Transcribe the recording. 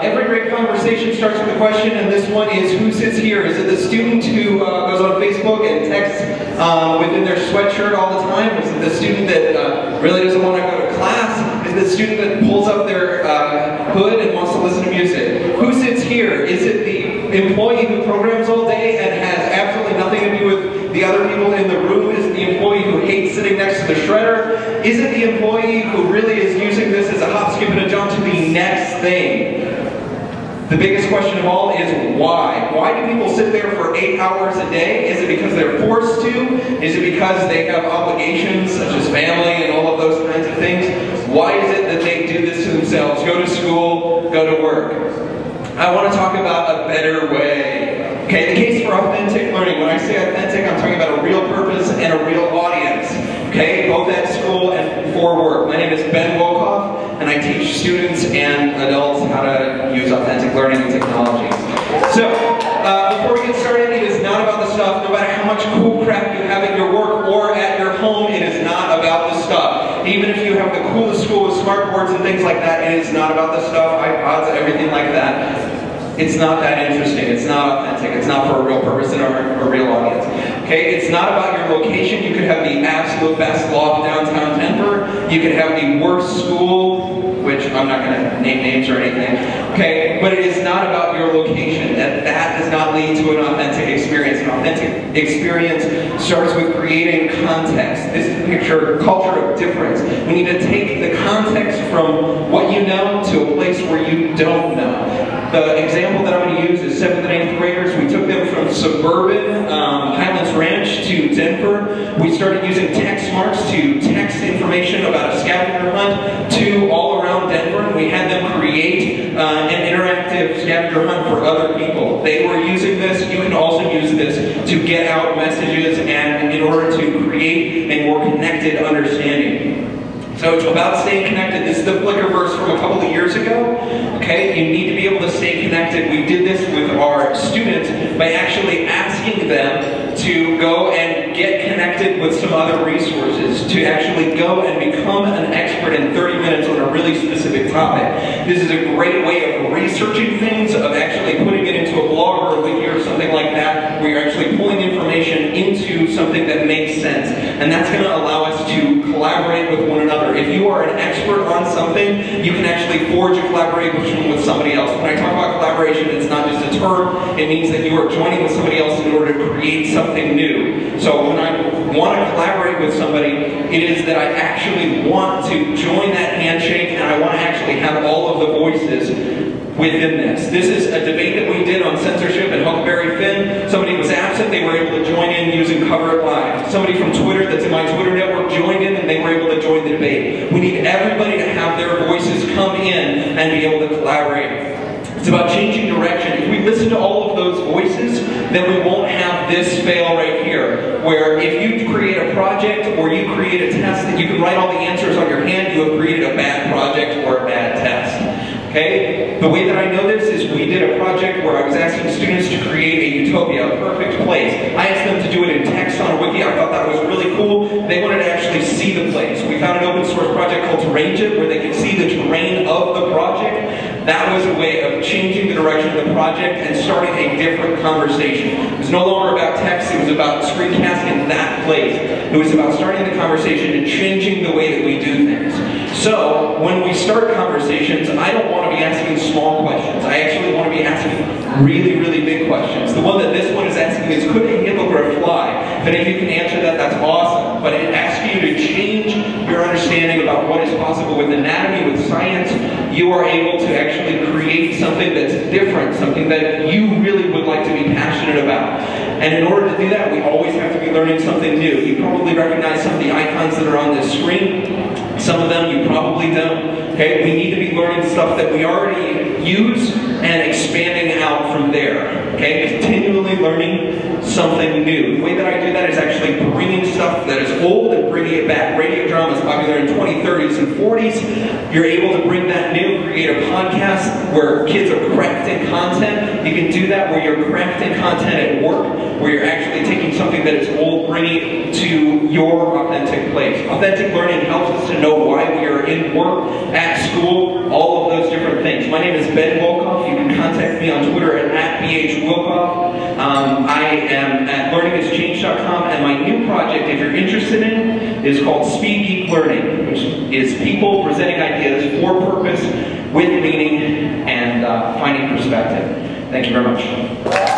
Every great conversation starts with a question, and this one is, who sits here? Is it the student who goes on Facebook and texts within their sweatshirt all the time? Is it the student that really doesn't want to go to class? Is it the student that pulls up their hood and wants to listen to music? Who sits here? Is it the employee who programs all day and has absolutely nothing to do with the other people in the room? Is it the employee who hates sitting next to the shredder? Is it the employee who really is using this as a hop, skip, and a jump to the next thing? The biggest question of all is why? Why do people sit there for 8 hours a day? Is it because they're forced to? Is it because they have obligations such as family and all of those kinds of things? Why is it that they do this to themselves? Go to school, go to work. I want to talk about a better way. Okay, the case for authentic learning. When I say authentic, I'm talking about a real purpose and a real audience. Okay, both at school and for work. My name is Ben Wolkoff, and I teach students and adults how to use authentic learning and technology. So, before we get started, it is not about the stuff. No matter how much cool crap you have at your work or at your home, it is not about the stuff. Even if you have the coolest school with smart boards and things like that, it is not about the stuff, iPods, everything like that. It's not that interesting. It's not authentic. It's not for a real purpose and a real audience. Okay? It's not about your location. You could have the absolute best loft downtown Denver. You could have the worst school, which I'm not going to name names or anything. Okay? But it is not about your location. That does not lead to an authentic experience. An authentic experience starts with creating context. This is the picture, culture of difference. We need to take the context from what you know to a place where you don't know. The example that I'm going to use is 7th and 8th graders. We took them from suburban Highlands Ranch to Denver. We started using text marks to text information about a scavenger hunt to all around Denver. And we had them create an interactive scavenger hunt for other people. They were using this. You can also use this to get out messages and in order to create a more connected understanding. So it's about staying connected. This is the Flickerverse from a couple of years ago. Okay, you need to be able to stay connected. We did this with our students by actually asking them to go and get connected with some other resources, to actually go and become an expert in 30 minutes on a really specific topic. This is a great way of researching things, of actually putting it into a blog or a wiki or something like that, where you're actually pulling information into something that makes sense. And that's going to allow us to collaborate with one another. If you are an expert on something, you can actually forge a collaboration with somebody else. When I talk about collaboration, it's not just a term. It means that you are joining with somebody else in order to create something new. So when I want to collaborate with somebody, it is that I actually want to join that handshake, and I want to actually have all of the voices within this. This is a debate that we did on censorship at Huckleberry Finn. Somebody was absent, they were able to join in using Cover It Live. Somebody from Twitter that's in my Twitter network joined in and they were able to join the debate. We need everybody to have their voices come in and be able to collaborate. It's about changing direction. If we listen to all of those voices, then we won't have this fail right here, where if you create a project or you create a test that you can write all the answers on your hand, you have created a bad project or a bad test. Okay? The way that I know this is we did a project where I was asking students to create a utopia, a perfect place. I asked them to do it in text on a wiki. I thought that was really cool. They wanted to actually see the place. We found an open source project called Terrainjit where they could see the terrain of the project. That was a way of changing the direction of the project and starting a different conversation. It was no longer about text, it was about screencasting that place. It was about starting the conversation and changing the way that we do things. So, when we start conversations, I don't want to be asking small questions. I actually want to be asking really, really big questions. The one that this one is asking is, could a hippogriff fly? If any of you can answer that, that's awesome. But it asks you to change your understanding about what is possible with anatomy, with science. You are able to actually create something that's different, something that you really would like to be passionate about. And in order to do that, we always have to be learning something new. You probably recognize some of the icons that are on this screen. Some of them you probably don't. Okay, we need to be learning stuff that we already use and expanding out from there. Okay, continually learning something new. The way that I do that is actually bringing stuff that is old and bringing it back. Radio drama is popular in 20, 30, 30s and 40s. You're able to bring that new, create a podcast where kids are crafting content. You can do that where you're crafting content at work, where you're actually taking something that is old, bringing it to your authentic place. Authentic learning helps us to know why we are in work, at school, all of those different things. My name is Ben Wolkoff. You can contact me on Twitter at @BHWolkoff. I am at learningischange.com, and my new project, if you're interested in, is called Speed Geek Learning, which is people presenting ideas for purpose, with meaning, and finding perspective. Thank you very much.